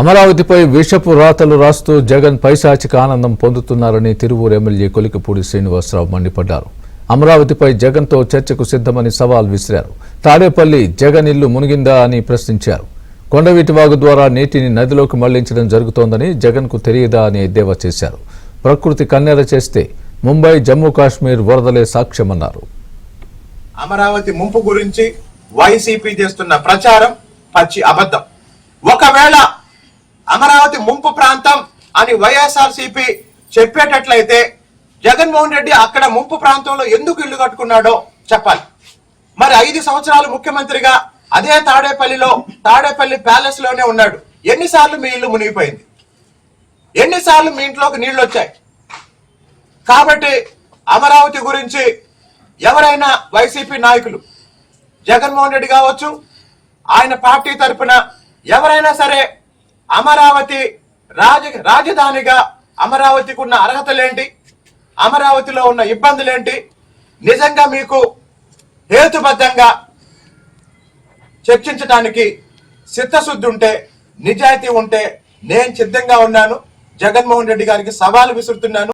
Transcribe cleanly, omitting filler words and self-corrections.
అమరావతిపై విషపు రాతలు రాస్తూ జగన్ పైశాచిక ఆనందం పొందుతున్నారని తిరువూరు ఎమ్మెల్యే కొలికపూడి శ్రీనివాసరావు మండిపడ్డారు. అమరావతిపై జగన్తో చర్చకు సిద్ధమని సవాల్ విసిరారు. తాడేపల్లి జగన్ ఇల్లు మునిగిందా అని ప్రశ్నించారు. కొండవీటి వాగు ద్వారా నీటిని నదిలోకి మళ్లించడం జరుగుతోందని జగన్కు తెలియదా అని ఎద్దేవా చేశారు. ప్రకృతి కన్నెర చేస్తే ముంబై జమ్మూ కాశ్మీర్ వరదలే సాక్ష్యమన్నారు. అమరావతి ముంపు గురించి వైసీపీ చేస్తున్న ప్రచారం పచ్చి అబద్ధం. ఒకవేళ అమరావతి ముంపు ప్రాంతం అని వైఎస్ఆర్సీపీ చెప్పేటట్లయితే జగన్మోహన్ రెడ్డి అక్కడ ముంపు ప్రాంతంలో ఎందుకు ఇల్లు కట్టుకున్నాడో చెప్పాలి. మరి 5 సంవత్సరాలు ముఖ్యమంత్రిగా అదే తాడేపల్లి ప్యాలెస్ లోనే ఉన్నాడు. ఎన్నిసార్లు మీ ఇల్లు మునిగిపోయింది? ఎన్నిసార్లు మీ ఇంట్లోకి నీళ్లు వచ్చాయి? కాబట్టి అమరావతి గురించి ఎవరైనా వైసీపీ నాయకులు, జగన్మోహన్ రెడ్డి కావచ్చు, ఆయన పార్టీ తరఫున ఎవరైనా సరే అమరావతి రాజధానిగా అమరావతికి ఉన్న అర్హతలేంటి, అమరావతిలో ఉన్న ఇబ్బందులేంటి, నిజంగా మీకు హేతుబద్ధంగా చర్చించడానికి చిత్తశుద్ధి ఉంటే, నిజాయితీ ఉంటే నేను సిద్ధంగా ఉన్నాను. జగన్మోహన్ రెడ్డి గారికి సవాలు విసురుతున్నాను.